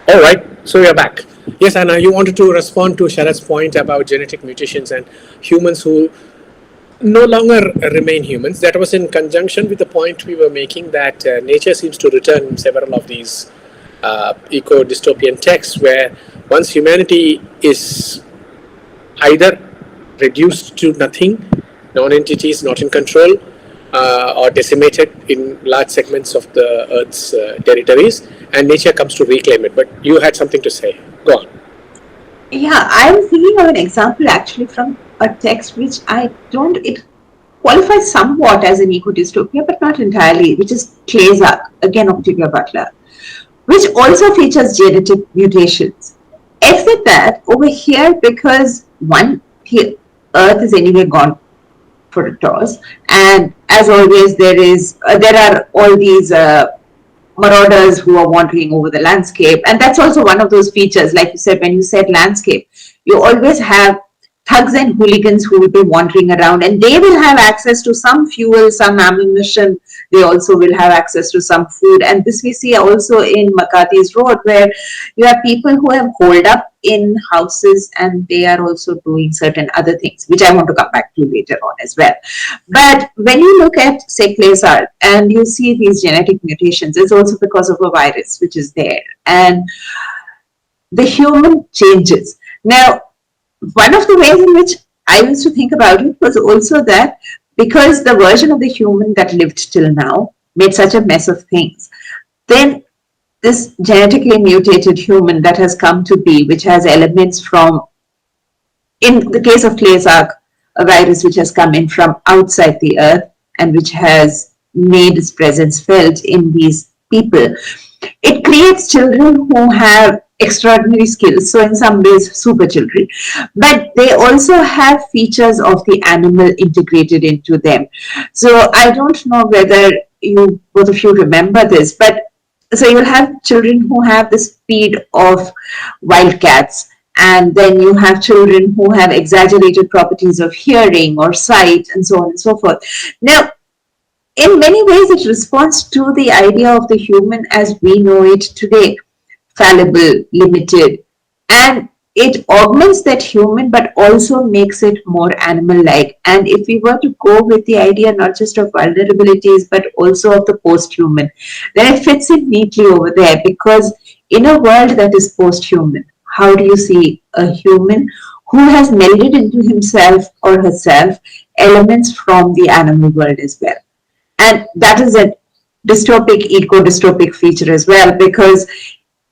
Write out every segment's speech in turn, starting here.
All right, so we are back. Yes, Anna, you wanted to respond to Sharat's point about genetic mutations and humans who no longer remain humans. That was in conjunction with the point we were making that nature seems to return in several of these eco-dystopian texts, where once humanity is either reduced to nothing, non-entities not in control, or decimated in large segments of the Earth's territories, and nature comes to reclaim it. But you had something to say. Go on. Yeah, I'm thinking of an example actually from a text which it qualifies somewhat as an eco-dystopia, but not entirely, which is Clay's again, Octavia Butler, which also features genetic mutations. Except that over here, because one, Earth is anyway gone for a toss, and as always, there are all these marauders who are wandering over the landscape, and that's also one of those features. Like you said, when you said landscape, you always have thugs and hooligans who will be wandering around, and they will have access to some fuel, some ammunition. They also will have access to some food, and this we see also in McCarthy's Road, where you have people who have holed up in houses, and they are also doing certain other things, which I want to come back to later on as well. But when you look at, say, Clay's and you see these genetic mutations, it's also because of a virus which is there, and the human changes. Now, one of the ways in which I used to think about it was also that because the version of the human that lived till now made such a mess of things, then this genetically mutated human that has come to be, which has elements from, in the case of Clay's a virus which has come in from outside the earth and which has made its presence felt in these people, it creates children who have extraordinary skills, so in some ways super children, but they also have features of the animal integrated into them. So I don't know whether you both of you remember this, but so you'll have children who have the speed of wildcats, and then you have children who have exaggerated properties of hearing or sight, and so on and so forth. Now, in many ways, it responds to the idea of the human as we know it today: fallible, limited, and it augments that human but also makes it more animal-like. And if we were to go with the idea not just of vulnerabilities but also of the post-human, then it fits in neatly over there, because in a world that is post-human, how do you see a human who has melded into himself or herself elements from the animal world as well? And that is a dystopic, eco-dystopic feature as well, because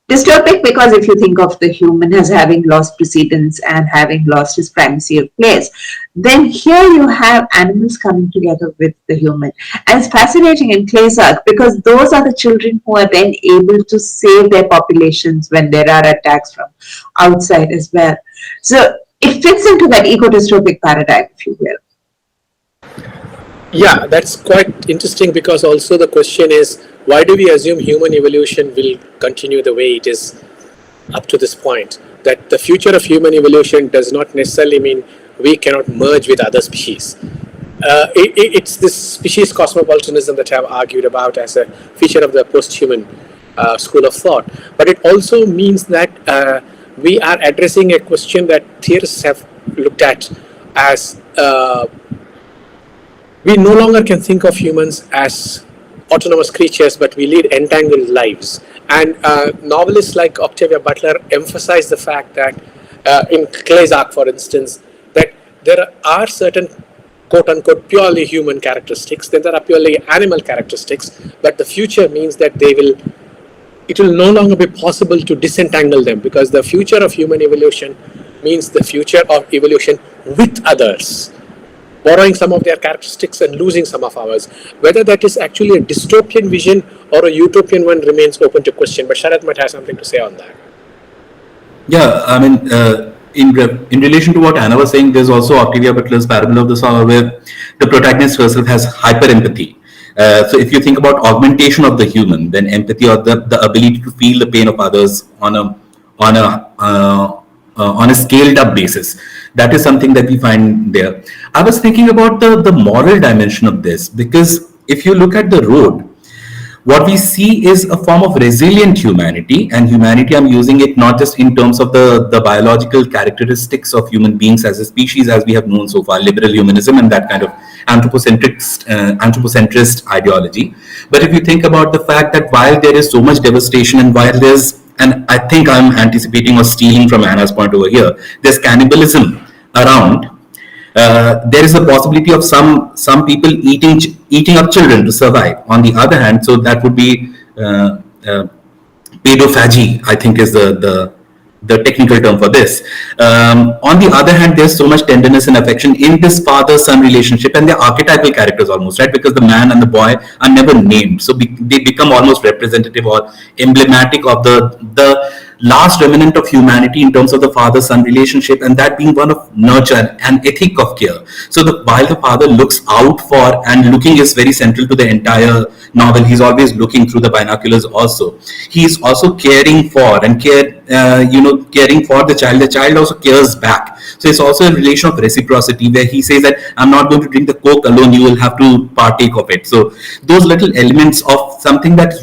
dystopic because if you think of the human as having lost precedence and having lost his primacy of place, then here you have animals coming together with the human. And it's fascinating in Clay's because those are the children who are then able to save their populations when there are attacks from outside as well. So it fits into that eco-dystopic paradigm, if you will. Yeah, that's quite interesting, because also the question is, why do we assume human evolution will continue the way it is up to this point? That the future of human evolution does not necessarily mean we cannot merge with other species. It's this species cosmopolitanism that I've argued about as a feature of the post-human school of thought. But it also means that we are addressing a question that theorists have looked at as we no longer can think of humans as autonomous creatures, but we lead entangled lives. And novelists like Octavia Butler emphasize the fact that in Clay's arc, for instance, that there are certain quote-unquote purely human characteristics, then there are purely animal characteristics, but the future means that it will no longer be possible to disentangle them, because the future of human evolution means the future of evolution with others, borrowing some of their characteristics and losing some of ours. Whether that is actually a dystopian vision or a utopian one remains open to question, but Sharat might have something to say on that. Yeah, I mean, in relation to what Anna was saying, there's also Octavia Butler's Parable of the Sower, where the protagonist herself has hyper-empathy. So if you think about augmentation of the human, then empathy, or the ability to feel the pain of others on a scaled up basis, that is something that we find there. I was thinking about the moral dimension of this, because if you look at the road, what we see is a form of resilient humanity. And humanity, I'm using it not just in terms of the biological characteristics of human beings as a species, as we have known so far, liberal humanism and that kind of anthropocentrist ideology. But if you think about the fact that while there is so much devastation, and while there's, and I think I'm anticipating or stealing from Anna's point over here, there's cannibalism around. There is a possibility of some people eating up children to survive. On the other hand, so that would be pedophagy, I think is the technical term for this. On the other hand, there's so much tenderness and affection in this father-son relationship, and they're archetypal characters almost, right? Because the man and the boy are never named, so they become almost representative or emblematic of the last remnant of humanity in terms of the father-son relationship, and that being one of nurture and ethic of care. So while the father looks out for, and looking is very central to the entire novel, he's always looking through the binoculars also. He's also caring for and caring for the child also cares back. So it's also a relation of reciprocity, where he says that I'm not going to drink the Coke alone, you will have to partake of it. So those little elements of something that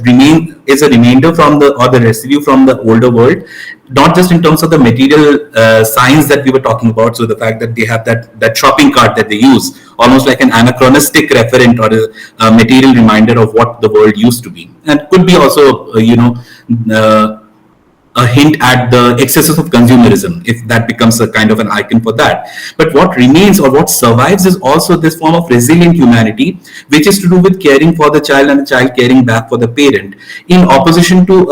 is a remainder from the residue from the older world, not just in terms of the material science that we were talking about. So the fact that they have that shopping cart that they use, almost like an anachronistic referent or a material reminder of what the world used to be, and could be also a hint at the excesses of consumerism, if that becomes a kind of an icon for that. But what remains or what survives is also this form of resilient humanity, which is to do with caring for the child and the child caring back for the parent, in opposition to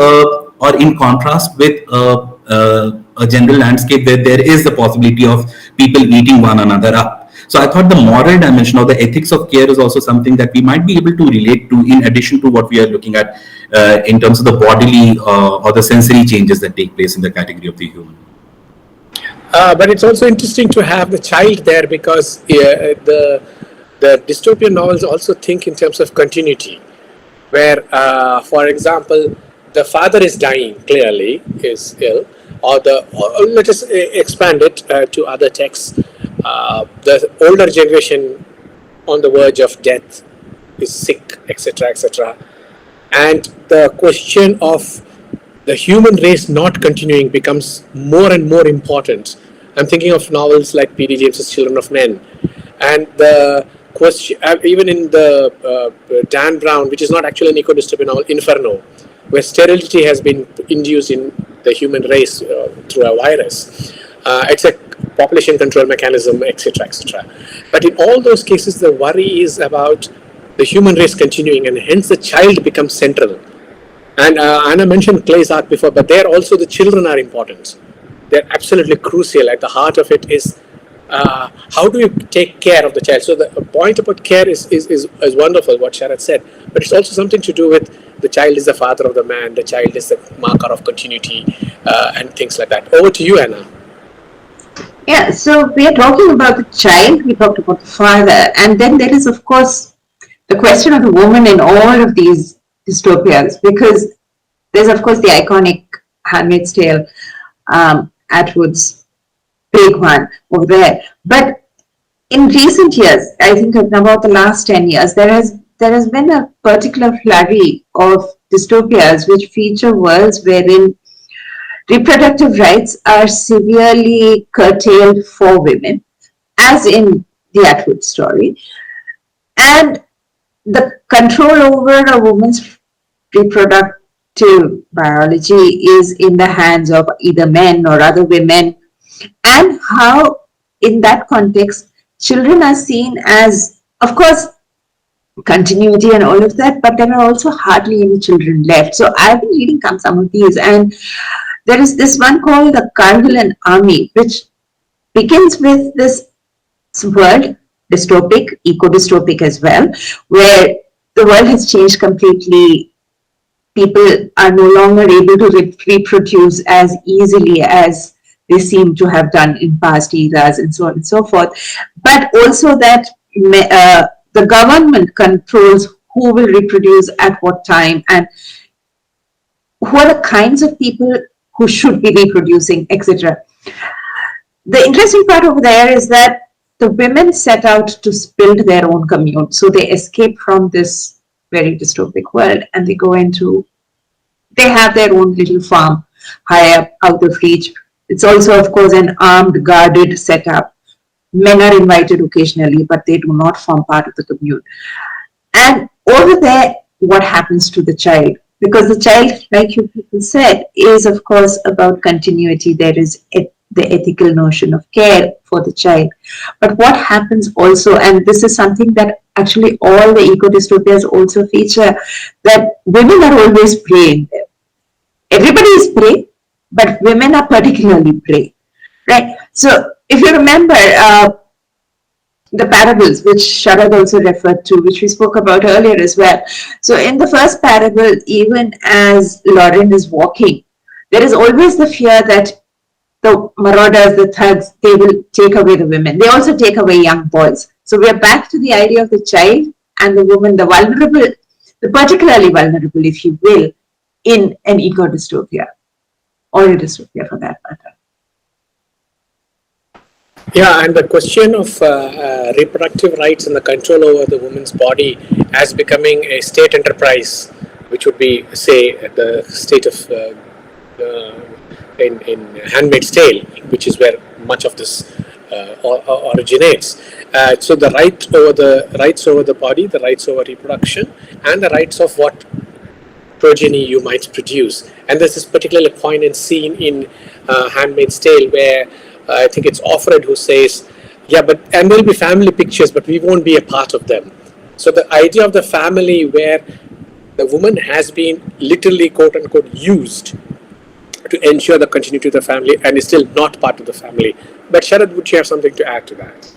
or in contrast with a general landscape where there is the possibility of people eating one another up. So I thought the moral dimension or the ethics of care is also something that we might be able to relate to, in addition to what we are looking at in terms of the bodily or the sensory changes that take place in the category of the human. But it's also interesting to have the child there, because the dystopian novels also think in terms of continuity, where, for example, the father is dying, clearly is ill, or let us expand it to other texts. The older generation on the verge of death is sick, etc., etc. And the question of the human race not continuing becomes more and more important. I'm thinking of novels like P.D. James's Children of Men, and the question, even in the Dan Brown, which is not actually an ecodystopian novel, Inferno, where sterility has been induced in the human race through a virus. It's a population control mechanism, etc., etc. But in all those cases, the worry is about the human race continuing, and hence the child becomes central. And Anna mentioned Clay's arc before, but there also the children are important. They're absolutely crucial. At the heart of it is how do you take care of the child? So the point about care is wonderful, what Sharat said, but it's also something to do with the child is the father of the man, the child is the marker of continuity, and things like that. Over to you, Anna. Yeah, so we are talking about the child, we talked about the father, and then there is, of course, the question of the woman in all of these dystopias, because there's, of course, the iconic Handmaid's Tale, Atwood's big one over there. But in recent years, I think about the last 10 years, there has been a particular flurry of dystopias which feature worlds wherein reproductive rights are severely curtailed for women, as in the Atwood story. And the control over a woman's reproductive biology is in the hands of either men or other women. And how, in that context, children are seen as, of course, continuity and all of that, but there are also hardly any children left. So I've been reading some of these, and there is this one called the Carnival Army, which begins with this world, dystopic, eco-dystopic as well, where the world has changed completely. People are no longer able to reproduce as easily as they seem to have done in past eras, and so on and so forth. But also that the government controls who will reproduce at what time, and who are the kinds of people who should be reproducing, etc. The interesting part over there is that the women set out to build their own commune. So they escape from this very dystopic world, and they have their own little farm high up out of reach. It's also, of course, an armed, guarded setup. Men are invited occasionally, but they do not form part of the commune. And over there, what happens to the child? Because the child, like you people said, is of course about continuity. There is the ethical notion of care for the child. But what happens also, and this is something that actually all the ecodystopias also feature, that women are always prey in them. Everybody is prey, but women are particularly prey, right? So if you remember, the parables, which Sharad also referred to, which we spoke about earlier as well. So in the first parable, even as Lauren is walking, there is always the fear that the marauders, the thugs, they will take away the women. They also take away young boys. So we are back to the idea of the child and the woman, the vulnerable, the particularly vulnerable, if you will, in an eco-dystopia, or a dystopia for that matter. Yeah, and the question of reproductive rights and the control over the woman's body as becoming a state enterprise, which would be, say, the state of in Handmaid's Tale, which is where much of this originates. So the rights over the body, the rights over reproduction, and the rights of what progeny you might produce. And this is particularly poignant scene in Handmaid's Tale, where I think it's Offred who says, yeah, and there'll be family pictures, but we won't be a part of them. So the idea of the family where the woman has been literally, quote unquote, used to ensure the continuity of the family and is still not part of the family. But Sharad, would you have something to add to that?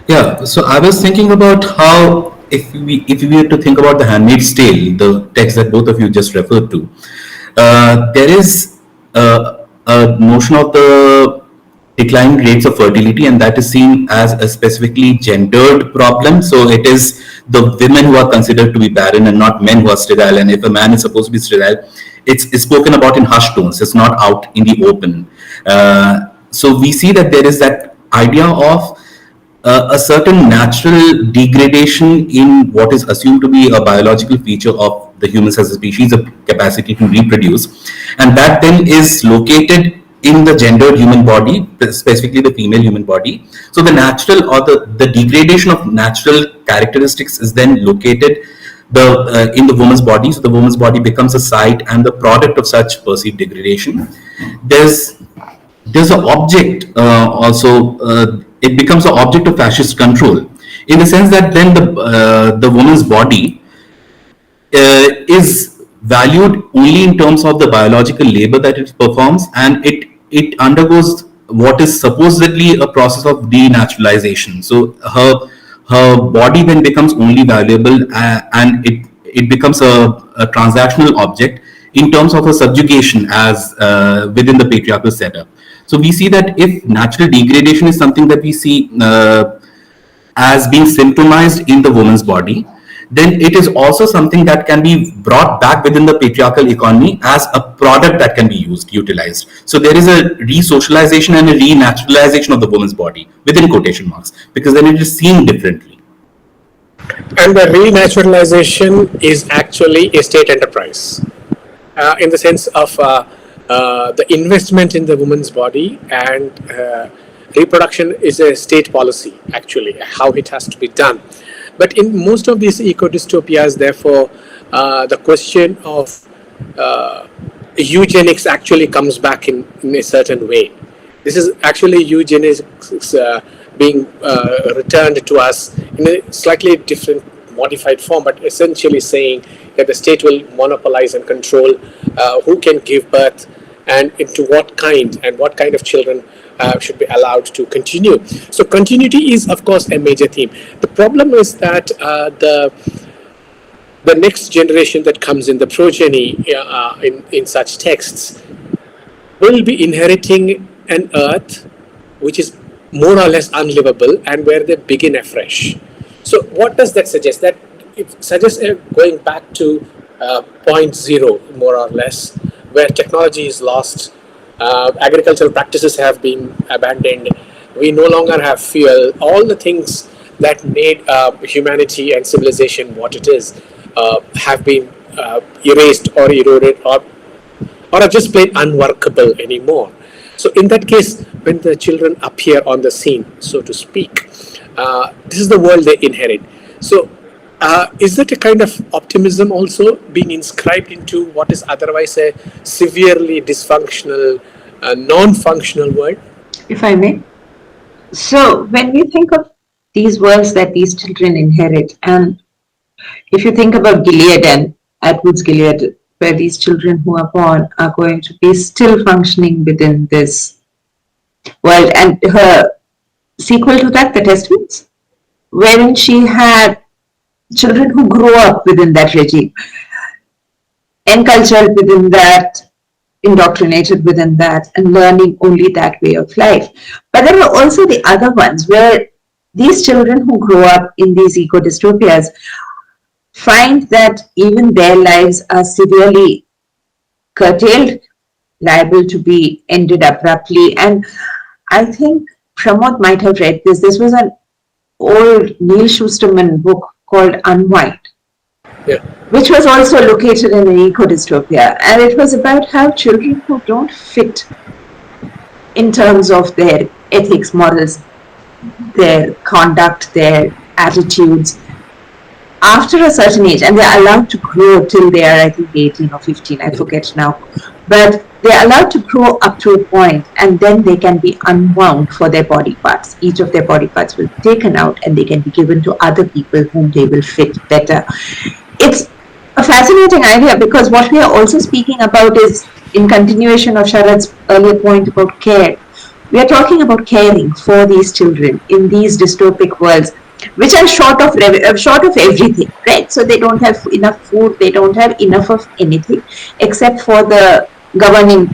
Yeah, so I was thinking about how, if we were to think about the Handmaid's Tale, the text that both of you just referred to, there is a notion of the declining rates of fertility, and that is seen as a specifically gendered problem. So it is the women who are considered to be barren and not men who are sterile. And if a man is supposed to be sterile, it's spoken about in hushed tones. It's not out in the open. So we see that there is that idea of a certain natural degradation in what is assumed to be a biological feature of the humans as a species, the capacity to reproduce, and that then is located in the gendered human body, specifically the female human body. So the natural or the degradation of natural characteristics is then located in the woman's body. So the woman's body becomes a site and the product of such perceived degradation. There's an object also. It becomes an object of fascist control, in the sense that then the woman's body is valued only in terms of the biological labor that it performs, and it undergoes what is supposedly a process of denaturalization. So her body then becomes only valuable, and it becomes a transactional object in terms of a subjugation as within the patriarchal setup. So we see that if natural degradation is something that we see as being symptomized in the woman's body, then it is also something that can be brought back within the patriarchal economy as a product that can be utilized. So there is a re-socialization and a renaturalization of the woman's body, within quotation marks, because then it is seen differently. And the renaturalization is actually a state enterprise, in the sense of the investment in the woman's body, and reproduction is a state policy, actually, how it has to be done. But in most of these eco-dystopias, therefore, the question of eugenics actually comes back in a certain way. This is actually eugenics being returned to us in a slightly different, modified form, but essentially saying that the state will monopolize and control who can give birth and into what kind of children should be allowed to continue. So continuity is, of course, a major theme. The problem is that the next generation that comes in, the progeny in such texts, will be inheriting an earth which is more or less unlivable, and where they begin afresh. So what does that suggest? That it suggests going back to point zero, more or less, where technology is lost, agricultural practices have been abandoned, we no longer have fuel, all the things that made humanity and civilization what it is have been erased or eroded or are just plain unworkable anymore. So in that case, when the children appear on the scene, so to speak, this is the world they inherit. So is that a kind of optimism also being inscribed into what is otherwise a severely dysfunctional, non-functional world? If I may. So when we think of these worlds that these children inherit, and if you think about Gilead and Edwards Gilead, where these children who are born are going to be still functioning within this world, and her sequel to that, The Testaments, wherein she had children who grew up within that regime, encultured within that, indoctrinated within that, and learning only that way of life. But there are also the other ones where these children who grow up in these ecodystopias find that even their lives are severely curtailed, liable to be ended abruptly. And I think Pramod might have read this. This was an old Neil Schusterman book called Unwind, which was also located in an ecodystopia. And it was about how children who don't fit in terms of their ethics, morals, their conduct, their attitudes, after a certain age, and they're allowed to grow till they are, I think, 18 or 15, I forget now, but they're allowed to grow up to a point, and then they can be unwound for their body parts. Each of their body parts will be taken out and they can be given to other people whom they will fit better. It's a fascinating idea, because what we are also speaking about is, in continuation of Sharad's earlier point about care, we are talking about caring for these children in these dystopic worlds, which are short of everything, right? So they don't have enough food, they don't have enough of anything except for the governing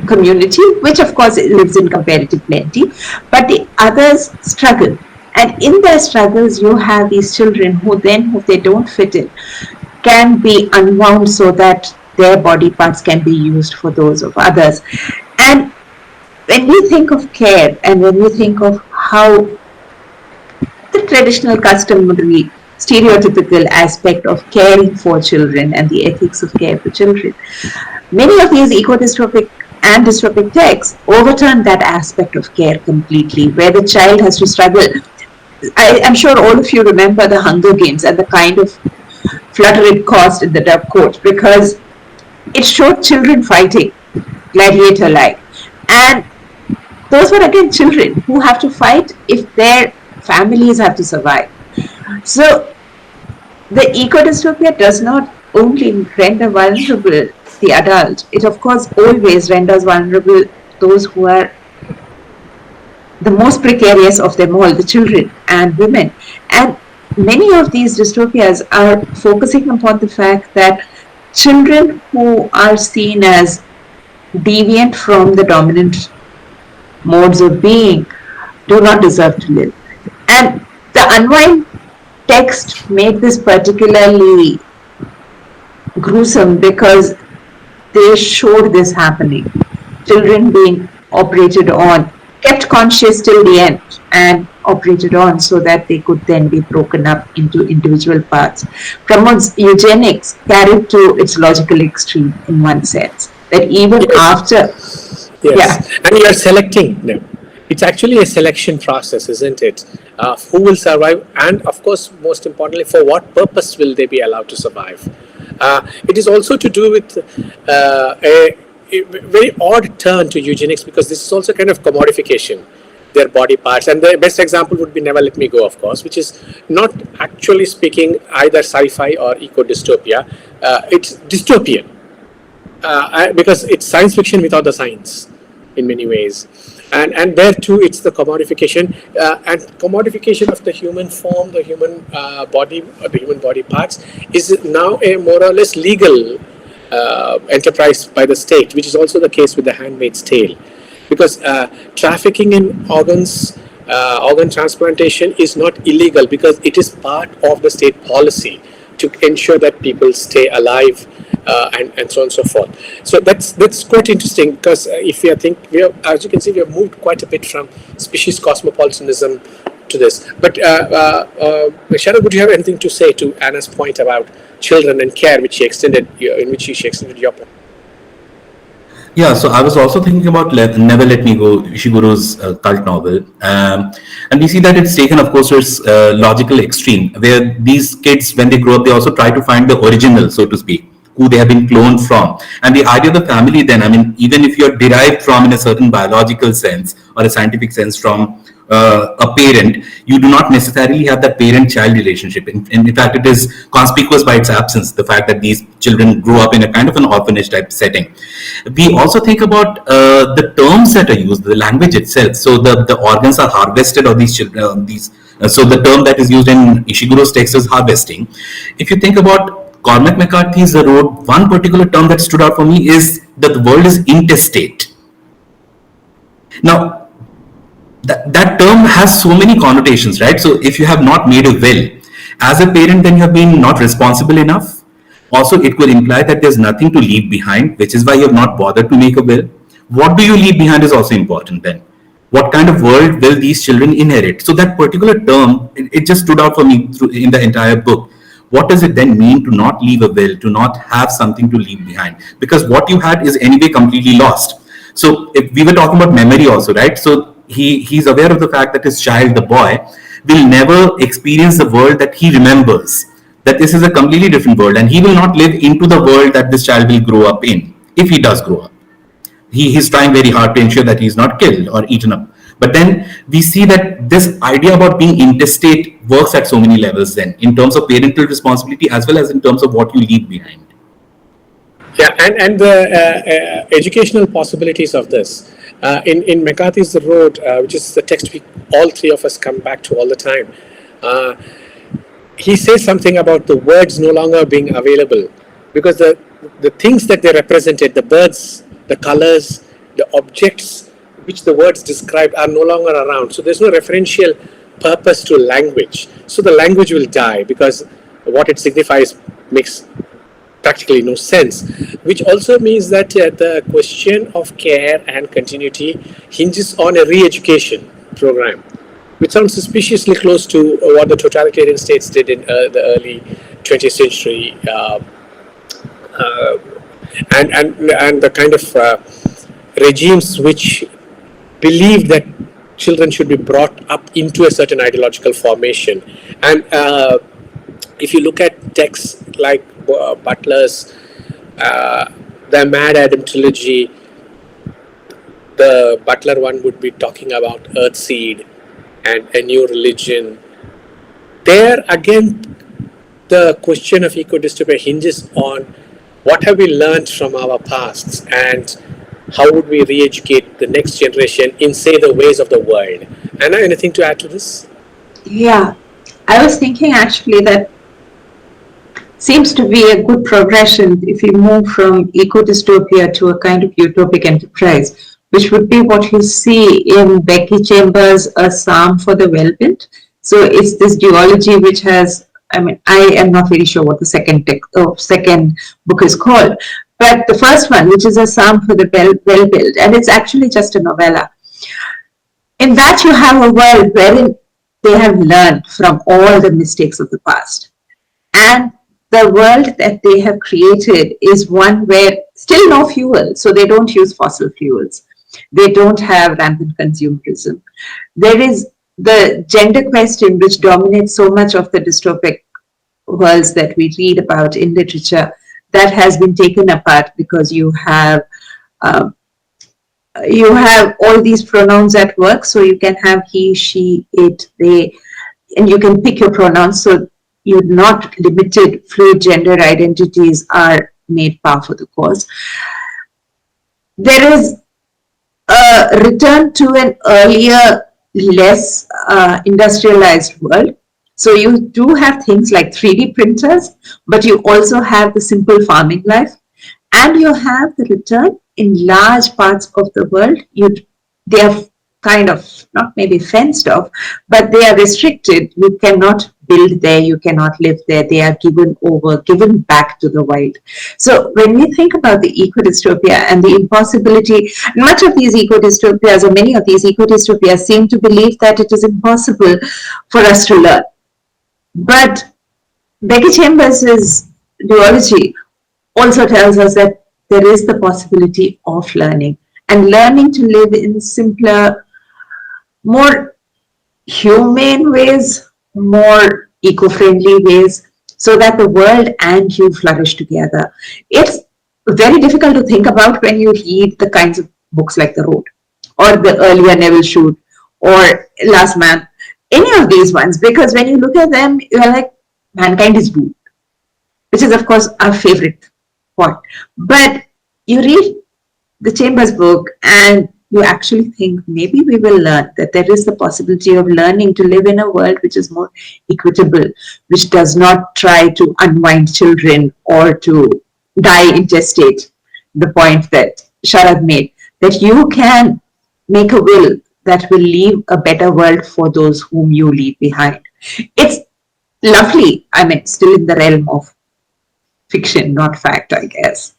community, which of course lives in comparative plenty, but the others struggle. And in their struggles, you have these children who then, if they don't fit in, can be unwound so that their body parts can be used for those of others. And when we think of care, and when we think of how the traditional, customary, stereotypical aspect of caring for children and the ethics of care for children, many of these ecodystopic and dystopic texts overturn that aspect of care completely, where the child has to struggle. I'm sure all of you remember the Hunger Games and the kind of flutter it caused in the Dove Court, because it showed children fighting gladiator-like. And those were again children who have to fight if their families have to survive. So the ecodystopia does not only render vulnerable the adult, it of course always renders vulnerable those who are the most precarious of them all, the children and women. And many of these dystopias are focusing upon the fact that children who are seen as deviant from the dominant modes of being do not deserve to live. And the Unwind text made this particularly gruesome because they showed this happening. Children being operated on, kept conscious till the end, and operated on so that they could then be broken up into individual parts. Pramod's eugenics carried to its logical extreme in one sense, that even after... Yes, and you are selecting them. It's actually a selection process, isn't it? Who will survive, and of course, most importantly, for what purpose will they be allowed to survive? It is also to do with a very odd turn to eugenics, because this is also kind of commodification, their body parts. And the best example would be Never Let Me Go, of course, which is not actually speaking either sci-fi or eco-dystopia. It's dystopian, because it's science fiction without the science in many ways. And there too, it's the commodification and commodification of the human form, the human body, the human body parts is now a more or less legal enterprise by the state, which is also the case with The Handmaid's Tale, because trafficking in organs, organ transplantation is not illegal, because it is part of the state policy to ensure that people stay alive. And so on and so forth. So that's quite interesting, because if you think, as you can see, we have moved quite a bit from species cosmopolitanism to this. But Sharad, would you have anything to say to Anna's point about children and care, which she extended, in which she extended your point? Yeah, so I was also thinking about Never Let Me Go, Ishiguro's cult novel. And we see that it's taken, of course, to its logical extreme, where these kids, when they grow up, they also try to find the original, so to speak, who they have been cloned from. And the idea of the family then, I mean, even if you're derived from, in a certain biological sense or a scientific sense, from a parent, you do not necessarily have that parent-child relationship. In fact, it is conspicuous by its absence, the fact that these children grew up in a kind of an orphanage type setting. We also think about the terms that are used, the language itself. So the organs are harvested, or these children, so the term that is used in Ishiguro's text is harvesting. If you think about Cormac McCarthy's wrote, one particular term that stood out for me is that the world is intestate. Now, that term has so many connotations, right? So if you have not made a will, as a parent, then you have been not responsible enough. Also, it could imply that there's nothing to leave behind, which is why you have not bothered to make a will. What do you leave behind is also important then. What kind of world will these children inherit? So that particular term, it just stood out for me in the entire book. What does it then mean to not leave a will, to not have something to leave behind? Because what you had is anyway completely lost. So if we were talking about memory also, right? So he's aware of the fact that his child, the boy, will never experience the world that he remembers, that this is a completely different world, and he will not live into the world that this child will grow up in, if he does grow up. He's trying very hard to ensure that he's not killed or eaten up. But then we see that this idea about being intestate works at so many levels then, in terms of parental responsibility as well as in terms of what you leave behind. Yeah, and the educational possibilities of this. In McCarthy's The Road, which is the text we all three of us come back to all the time, he says something about the words no longer being available, because the things that they represented, the birds, the colors, the objects which the words described are no longer around. So there's no referential purpose to language. So the language will die because what it signifies makes practically no sense, which also means that the question of care and continuity hinges on a re-education program, which sounds suspiciously close to what the totalitarian states did in the early 20th century, and the kind of regimes which believed that children should be brought up into a certain ideological formation. And if you look at texts like Butler's the Mad Adam trilogy, the Butler one would be talking about Earthseed and a new religion. There again, the question of ecodystopia hinges on what have we learned from our pasts and how would we re-educate the next generation in, say, the ways of the world. Anna, anything to add to this? Yeah, I was thinking actually that seems to be a good progression if we move from ecodystopia to a kind of utopic enterprise, which would be what you see in Becky Chambers' A Psalm for the Well-Built. So it's this duology which has, I mean, I am not very sure what the second book is called, but the first one, which is A Psalm for the Well-Built, and it's actually just a novella. In that you have a world wherein they have learned from all the mistakes of the past. And the world that they have created is one where still no fuel, so they don't use fossil fuels. They don't have rampant consumerism. There is the gender question which dominates so much of the dystopic worlds that we read about in literature, that has been taken apart because you have all these pronouns at work, so you can have he, she, it, they, and you can pick your pronouns, so you're not limited. Fluid gender identities are made par for the course. There is a return to an earlier, less industrialized world. So you do have things like 3D printers, but you also have the simple farming life, and you have the return in large parts of the world. They are kind of, not maybe fenced off, but they are restricted. You cannot build there, you cannot live there. They are given over, given back to the wild. So when we think about the eco-dystopia and the impossibility, much of these eco-dystopias, or many of these eco-dystopias, seem to believe that it is impossible for us to learn. But Becky Chambers' duology also tells us that there is the possibility of learning, and learning to live in simpler, more humane ways, more eco-friendly ways, so that the world and you flourish together. It's very difficult to think about when you read the kinds of books like The Road, or the earlier Neville Shute, or Last Man, any of these ones, because when you look at them, you're like, mankind is doomed, which is, of course, our favorite point. But you read the Chambers book and you actually think maybe we will learn that there is the possibility of learning to live in a world which is more equitable, which does not try to unwind children or to die intestate. The point that Sharad made, that you can make a will that will leave a better world for those whom you leave behind. It's lovely. I mean, still in the realm of fiction, not fact, I guess.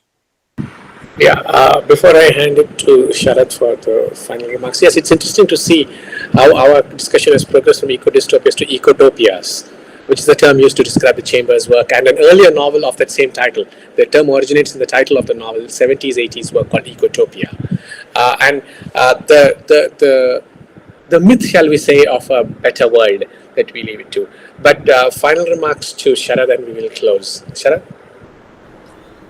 Yeah, before I hand it to Sharad for the final remarks, yes, it's interesting to see how our discussion has progressed from ecodystopias to ecotopias, which is the term used to describe the Chambers' work. And an earlier novel of that same title, the term originates in the title of the novel, 70s, 80s work called Ecotopia. The myth, shall we say, of a better world that we leave it to. But final remarks to Sharad, and we will close. Sharad?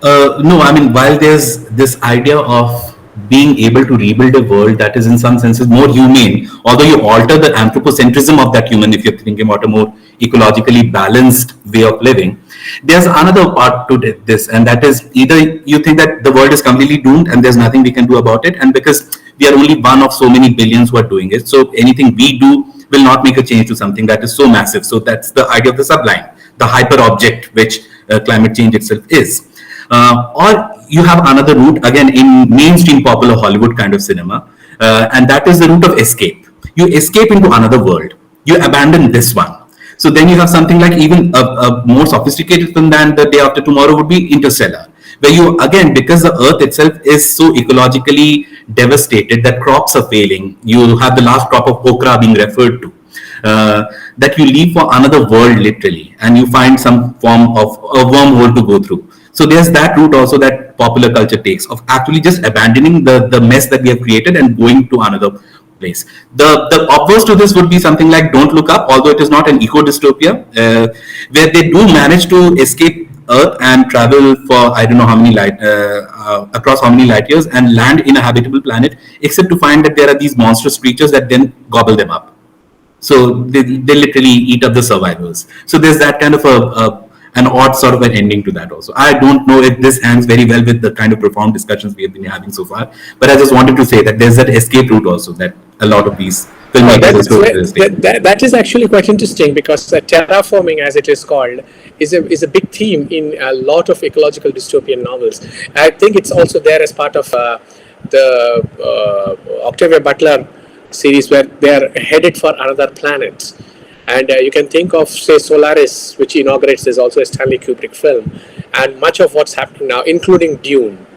No, I mean, while there's this idea of being able to rebuild a world that is in some senses more humane, although you alter the anthropocentrism of that human if you're thinking about a more ecologically balanced way of living, there's another part to this, and that is either you think that the world is completely doomed and there's nothing we can do about it, and because we are only one of so many billions who are doing it, so anything we do will not make a change to something that is so massive. So that's the idea of the sublime, the hyper object, which climate change itself is. Or you have another route, again, in mainstream popular Hollywood kind of cinema, and that is the route of escape. You escape into another world. You abandon this one. So then you have something like even a more sophisticated film than The Day After Tomorrow would be Interstellar, where you, again, because the earth itself is so ecologically devastated that crops are failing, you have the last crop of okra being referred to, that you leave for another world literally, and you find some form of a wormhole to go through. So there's that route also that popular culture takes of actually just abandoning the mess that we have created and going to another place. The obverse to this would be something like Don't Look Up, although it is not an eco-dystopia, where they do manage to escape Earth and travel for I don't know how many across how many light years and land in a habitable planet, except to find that there are these monstrous creatures that then gobble them up. So they literally eat up the survivors. So there's that kind of an odd sort of an ending to that also. I don't know if this hangs very well with the kind of profound discussions we have been having so far, but I just wanted to say that there's that escape route also that a lot of these filmmakers that is actually quite interesting, because terraforming, as it is called, is a big theme in a lot of ecological dystopian novels. I think it's also there as part of the Octavia Butler series, where they are headed for another planet. And you can think of, say, Solaris, which inaugurates, is also a Stanley Kubrick film. And much of what's happening now, including Dune,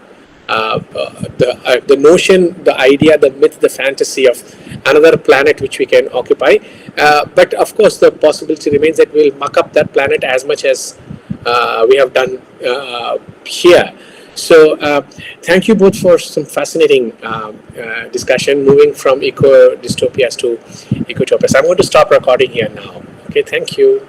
the notion, the idea, the myth, the fantasy of another planet which we can occupy. But of course, the possibility remains that we'll muck up that planet as much as we have done here. So thank you both for some fascinating discussion, moving from eco-dystopias to ecotopias. I'm going to stop recording here now. Okay, thank you.